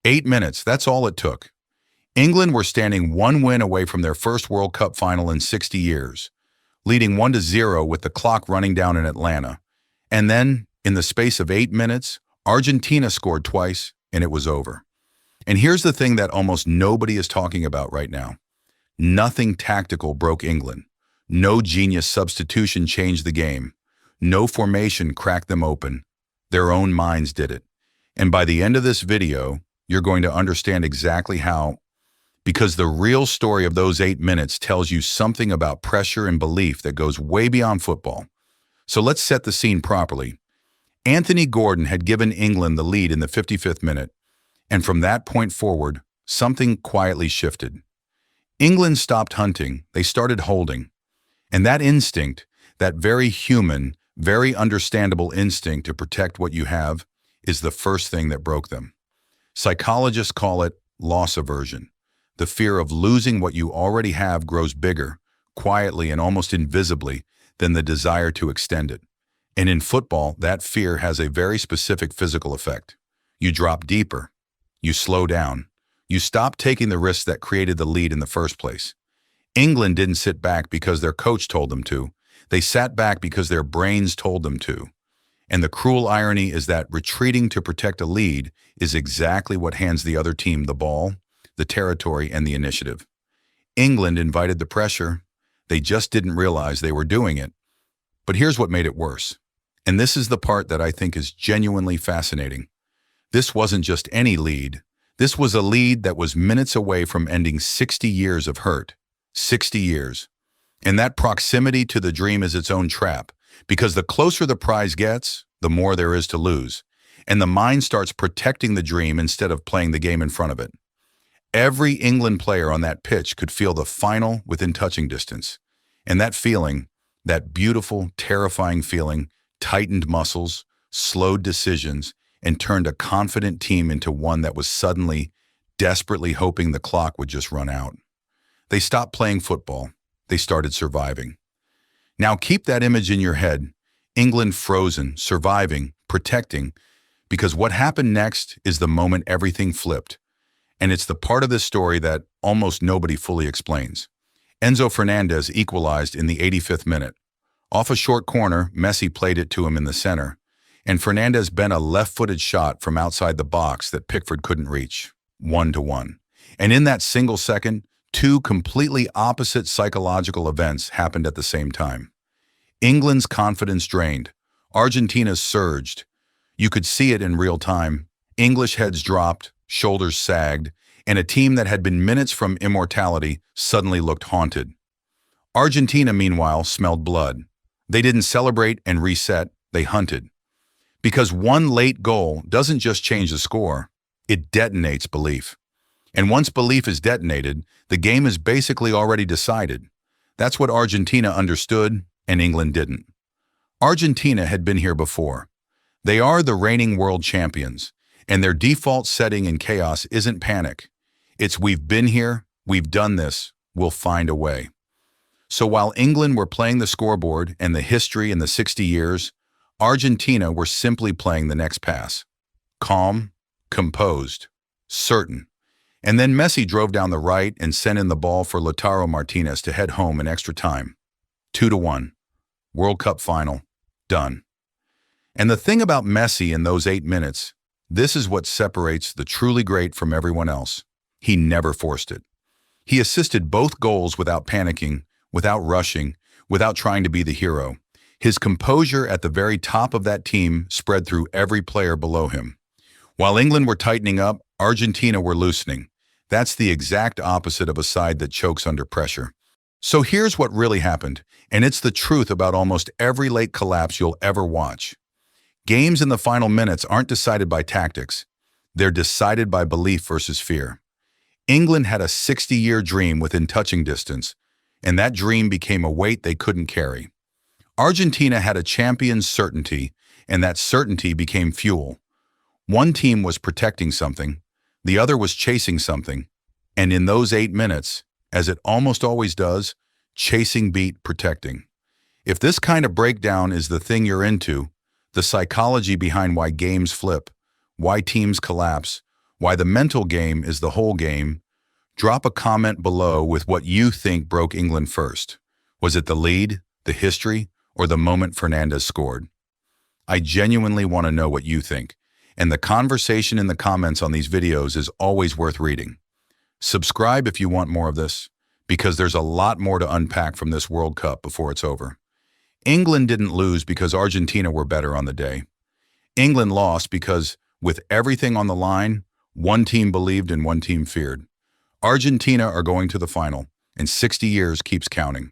8 minutes, that's all it took. England were standing one win away from their first World Cup final in 60 years, leading 1-0 with the clock running down in Atlanta. And then, in the space of 8 minutes, Argentina scored twice, and it was over. And here's the thing that almost nobody is talking about right now. Nothing tactical broke England. No genius substitution changed the game. No formation cracked them open. Their own minds did it. And by the end of this video, you're going to understand exactly how, because the real story of those 8 minutes tells you something about pressure and belief that goes way beyond football. So let's set the scene properly. Anthony Gordon had given England the lead in the 55th minute, and from that point forward, something quietly shifted. England stopped hunting, they started holding. And that instinct, that very human, very understandable instinct to protect what you have, is the first thing that broke them. Psychologists call it loss aversion. The fear of losing what you already have grows bigger, quietly and almost invisibly, than the desire to extend it. And in football, that fear has a very specific physical effect. You drop deeper. You slow down. You stop taking the risks that created the lead in the first place. England didn't sit back because their coach told them to. They sat back because their brains told them to. And the cruel irony is that retreating to protect a lead is exactly what hands the other team the ball, the territory, and the initiative. England invited the pressure. They just didn't realize they were doing it. But here's what made it worse. And this is the part that I think is genuinely fascinating. This wasn't just any lead. This was a lead that was minutes away from ending 60 years of hurt. 60 years. And that proximity to the dream is its own trap, because the closer the prize gets, the more there is to lose. And the mind starts protecting the dream instead of playing the game in front of it. Every England player on that pitch could feel the final within touching distance. And that feeling, that beautiful, terrifying feeling, tightened muscles, slowed decisions, and turned a confident team into one that was suddenly, desperately hoping the clock would just run out. They stopped playing football. They started surviving. Now keep that image in your head. England frozen, surviving, protecting, because what happened next is the moment everything flipped. And it's the part of this story that almost nobody fully explains. Enzo Fernández equalized in the 85th minute. Off a short corner, Messi played it to him in the center, and Fernández bent a left-footed shot from outside the box that Pickford couldn't reach, 1-1. And in that single second, two completely opposite psychological events happened at the same time. England's confidence drained. Argentina's surged. You could see it in real time. English heads dropped, shoulders sagged, and a team that had been minutes from immortality suddenly looked haunted. Argentina, meanwhile, smelled blood. They didn't celebrate and reset, they hunted. Because one late goal doesn't just change the score, it detonates belief. And once belief is detonated, the game is basically already decided. That's what Argentina understood, and England didn't. Argentina had been here before. They are the reigning world champions, and their default setting in chaos isn't panic. It's we've been here, we've done this, we'll find a way. So while England were playing the scoreboard and the history in the 60 years, Argentina were simply playing the next pass. Calm, composed, certain. And then Messi drove down the right and sent in the ball for Lautaro Martinez to head home in extra time. 2-1. World Cup final. Done. And the thing about Messi in those 8 minutes, this is what separates the truly great from everyone else. He never forced it. He assisted both goals without panicking, without rushing, without trying to be the hero. His composure at the very top of that team spread through every player below him. While England were tightening up, Argentina were loosening. That's the exact opposite of a side that chokes under pressure. So here's what really happened, and it's the truth about almost every late collapse you'll ever watch. Games in the final minutes aren't decided by tactics. They're decided by belief versus fear. England had a 60-year dream within touching distance, and that dream became a weight they couldn't carry. Argentina had a champion's certainty, and that certainty became fuel. One team was protecting something, the other was chasing something, and in those 8 minutes, as it almost always does, chasing beat protecting. If this kind of breakdown is the thing you're into, the psychology behind why games flip, why teams collapse, why the mental game is the whole game. Drop a comment below with what you think broke England first. Was it the lead, the history, or the moment Fernandes scored? I genuinely want to know what you think, and the conversation in the comments on these videos is always worth reading. Subscribe if you want more of this, because there's a lot more to unpack from this World Cup before it's over. England didn't lose because Argentina were better on the day. England lost because, with everything on the line, one team believed and one team feared. Argentina are going to the final, and 60 years keeps counting.